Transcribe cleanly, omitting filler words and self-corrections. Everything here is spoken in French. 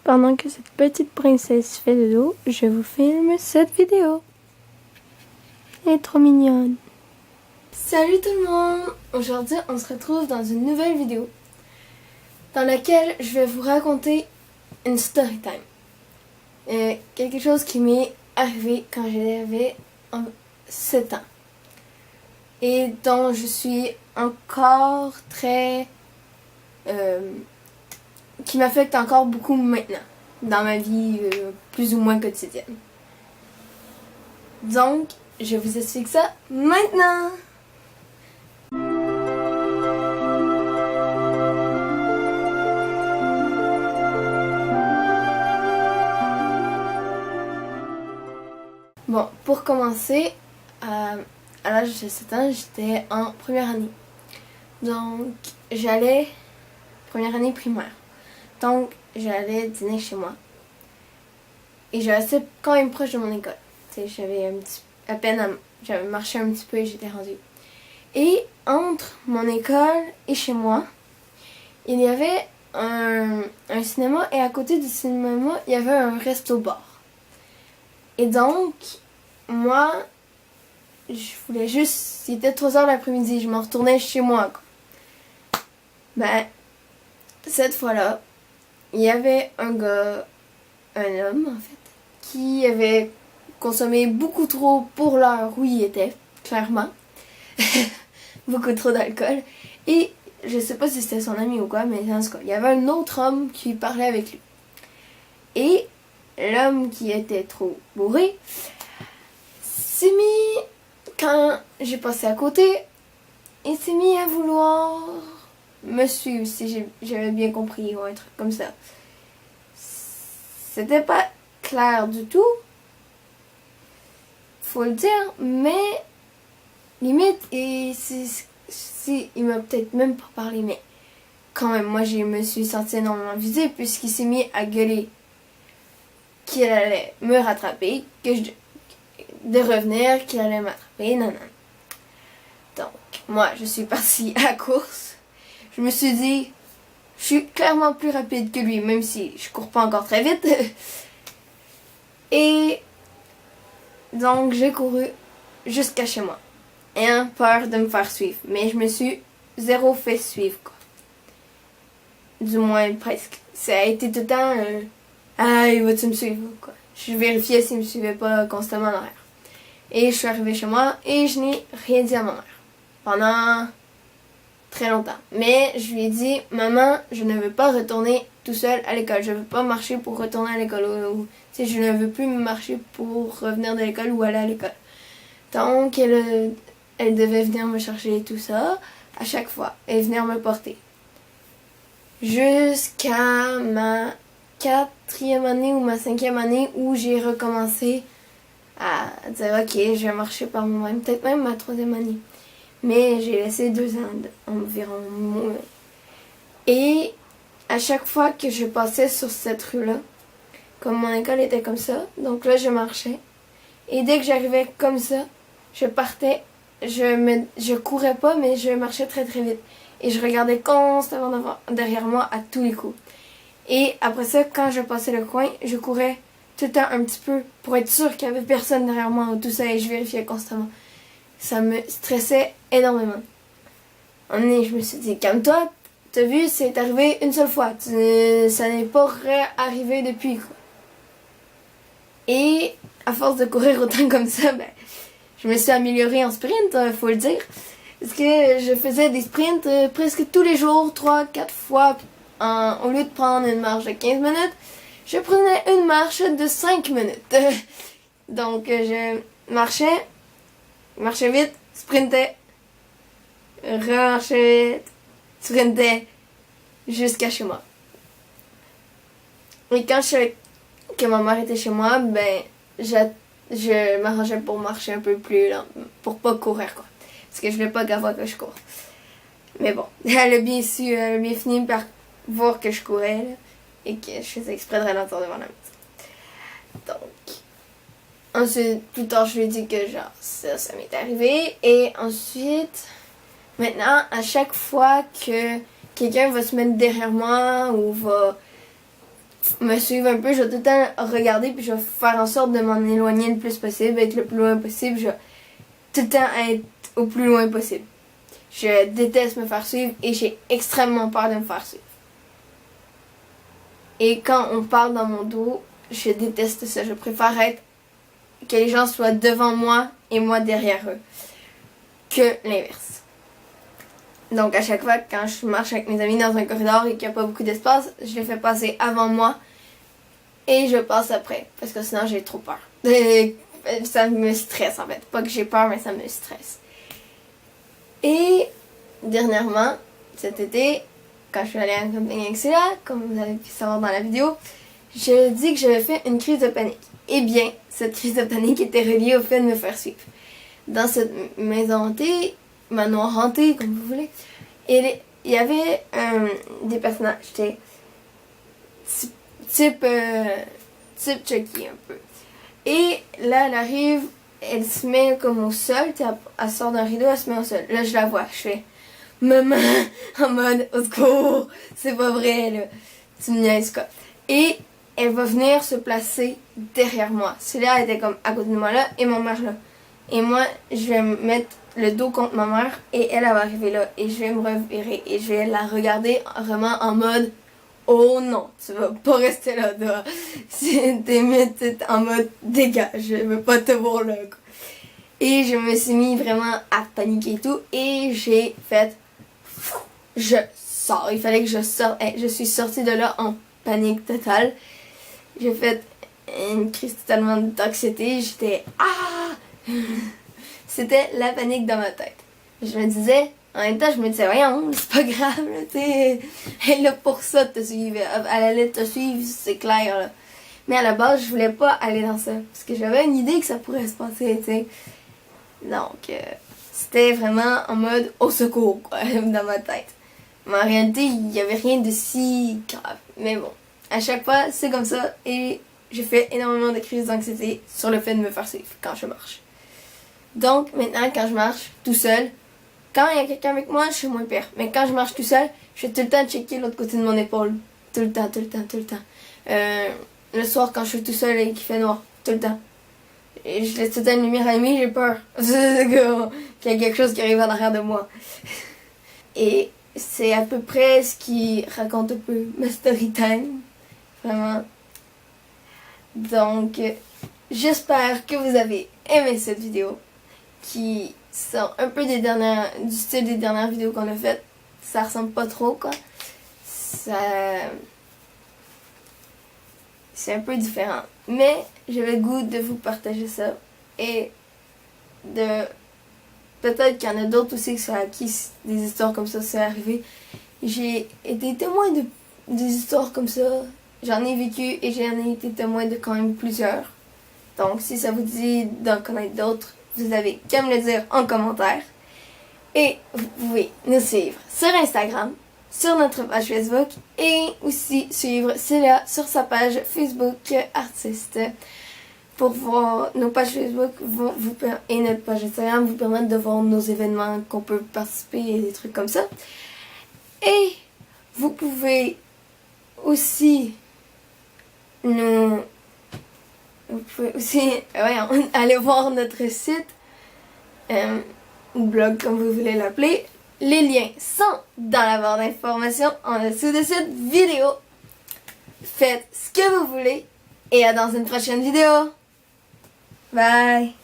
pendant que cette petite princesse fait dodo, je vous filme cette vidéo. Elle est trop mignonne. Salut tout le monde! Aujourd'hui, on se retrouve dans une nouvelle vidéo dans laquelle je vais vous raconter une story time. Quelque chose qui m'est arrivé quand j'avais 7 ans et dont je suis encore très... qui m'affecte encore beaucoup maintenant dans ma vie plus ou moins quotidienne. Donc, je vous explique ça maintenant! Bon, pour commencer, à l'âge de 7 ans, j'étais en première année. Donc, première année primaire. Donc, j'allais dîner chez moi. Et je restais quand même proche de mon école. Tu sais, j'avais marché un petit peu et j'étais rendue. Et entre mon école et chez moi, il y avait un cinéma et à côté du cinéma, il y avait un resto-bar. Et donc, moi, je voulais juste... Il était 3h l'après-midi, je m'en retournais chez moi, quoi. Ben, cette fois-là, il y avait un homme, en fait, qui avait consommé beaucoup trop pour l'heure où il était, clairement. Beaucoup trop d'alcool. Et je sais pas si c'était son ami ou quoi, mais en tout cas, il y avait un autre homme qui parlait avec lui. Et l'homme qui était trop bourré s'est mis, quand j'ai passé à côté, il s'est mis à vouloir me suivre, si j'avais bien compris, ou un truc comme ça. C'était pas clair du tout, faut le dire, mais limite, il m'a peut-être même pas parlé, mais quand même, moi je me suis sentie énormément visée puisqu'il s'est mis à gueuler qu'il allait me rattraper, de revenir, qu'il allait m'attraper, non. Donc, moi, je suis partie à la course. Je me suis dit, je suis clairement plus rapide que lui, même si je cours pas encore très vite. Et donc, j'ai couru jusqu'à chez moi, ayant peur de me faire suivre. Mais je me suis zéro fait suivre, quoi. Du moins, presque. Ça a été tout le temps... il va-tu me suivre, quoi. Je vérifiais s'il me suivait pas constamment en arrière. Et je suis arrivée chez moi et je n'ai rien dit à ma mère. Pendant très longtemps. Mais je lui ai dit, maman, je ne veux pas retourner tout seul à l'école. Je ne veux pas marcher pour retourner à l'école. Tu sais, je ne veux plus marcher pour revenir de l'école ou aller à l'école. Donc, elle devait venir me chercher et tout ça à chaque fois. Et venir me porter. Jusqu'à ma 4e année ou ma 5e année où j'ai recommencé à dire ok, je vais marcher par moi-même, peut-être même ma 3e année. Mais j'ai laissé 2 ans environ. Et à chaque fois que je passais sur cette rue-là, comme mon école était comme ça, donc là je marchais. Et dès que j'arrivais comme ça, je partais, je courais pas, mais je marchais très très vite. Et je regardais constamment derrière moi à tous les coups. Et après ça, quand je passais le coin, je courais tout le temps un petit peu pour être sûre qu'il n'y avait personne derrière moi ou tout ça, et je vérifiais constamment. Ça me stressait énormément. Un moment donné, je me suis dit, calme-toi, t'as vu, c'est arrivé une seule fois. Ça n'est pas réarrivé depuis, quoi. Et à force de courir autant comme ça, ben, je me suis améliorée en sprint, faut le dire. Parce que je faisais des sprints presque tous les jours, 3-4 fois. Au lieu de prendre une marche de 15 minutes, je prenais une marche de 5 minutes. Donc, je marchais vite, sprintais, remarchais vite, sprintais, jusqu'à chez moi. Et quand je savais que ma mère était chez moi, ben, je m'arrangeais pour marcher un peu plus lent, pour pas courir, quoi. Parce que je voulais pas qu'elle voie que je cours. Mais bon, elle a bien fini par voir que je courais, là, et que je faisais exprès de ralentir devant la maison. Donc, ensuite, plus tard, je lui ai dit que genre, ça m'est arrivé. Et ensuite, maintenant, à chaque fois que quelqu'un va se mettre derrière moi ou va me suivre un peu, je vais tout le temps regarder puis je vais faire en sorte de m'en éloigner le plus possible, être le plus loin possible. Je vais tout le temps être au plus loin possible. Je déteste me faire suivre et j'ai extrêmement peur de me faire suivre. Et quand on parle dans mon dos, je déteste ça. Je préfère être que les gens soient devant moi et moi derrière eux que l'inverse. Donc à chaque fois quand je marche avec mes amis dans un corridor et qu'il n'y a pas beaucoup d'espace, je les fais passer avant moi et je passe après parce que sinon j'ai trop peur. Ça me stresse en fait. Pas que j'ai peur mais ça me stresse. Et dernièrement, cet été, quand je suis allée en camping avec Célia, comme vous avez pu savoir dans la vidéo, je dis que j'avais fait une crise de panique. Eh bien, cette crise de panique était reliée au fait de me faire suivre. Dans cette maison hantée, manoir hanté, comme vous voulez, et il y avait des personnages, j'étais type Chucky un peu. Et là, elle arrive, elle se met comme au sol, elle sort d'un rideau, elle se met au sol. Là, je la vois, je fais maman, en mode au secours, c'est pas vrai, là. Tu me niaises quoi. Et elle va venir se placer derrière moi. Celle-là était comme à côté de moi là, et mon mère là. Et moi, je vais me mettre le dos contre ma mère, et elle va arriver là, et je vais me revirer, et je vais la regarder vraiment en mode oh non, tu vas pas rester là, toi. T'es en mode dégage, je veux pas te voir là, quoi. Et je me suis mis vraiment à paniquer et tout, et j'ai fait je sors. Il fallait que je sorte. Je suis sortie de là en panique totale. J'ai fait une crise totalement d'anxiété. J'étais ah! C'était la panique dans ma tête. Je me disais, en même temps, je me disais, voyons, c'est pas grave, là, t'sais. Elle est là pour ça de te suivre. Elle allait te suivre, c'est clair, là. Mais à la base, je voulais pas aller dans ça. Parce que j'avais une idée que ça pourrait se passer, tu sais. Donc, c'était vraiment en mode au secours, quoi, dans ma tête. Mais en réalité, il n'y avait rien de si grave. Mais bon, à chaque fois, c'est comme ça. Et j'ai fait énormément de crises d'anxiété sur le fait de me faire suivre quand je marche. Donc, maintenant, quand je marche tout seul, quand il y a quelqu'un avec moi, je suis moins pire. Mais quand je marche tout seul, je fais tout le temps checker l'autre côté de mon épaule. Tout le temps, tout le temps, tout le temps. Le soir, quand je suis tout seul et qu'il fait noir, tout le temps. Et je laisse tout le temps une lumière allumée, j'ai peur qu'il y ait quelque chose qui arrive en arrière de moi. Et c'est à peu près ce qui raconte un peu ma story time. Vraiment. Donc, j'espère que vous avez aimé cette vidéo. Qui sort un peu du style des dernières vidéos qu'on a faites. Ça ressemble pas trop, quoi. C'est un peu différent. Mais j'avais le goût de vous partager ça. Et de... Peut-être qu'il y en a d'autres aussi à qui des histoires comme ça c'est arrivé. J'ai été témoin des histoires comme ça. J'en ai vécu et j'en ai été témoin de quand même plusieurs. Donc si ça vous dit d'en connaître d'autres, vous avez qu'à me le dire en commentaire. Et vous pouvez nous suivre sur Instagram, sur notre page Facebook et aussi suivre Célia sur sa page Facebook artiste. Pour voir nos pages Facebook et notre page Instagram vous permettre de voir nos événements qu'on peut participer et des trucs comme ça. Et vous pouvez aussi aller voir notre site ou blog comme vous voulez l'appeler. Les liens sont dans la barre d'informations en dessous de cette vidéo. Faites ce que vous voulez et à dans une prochaine vidéo. Bye!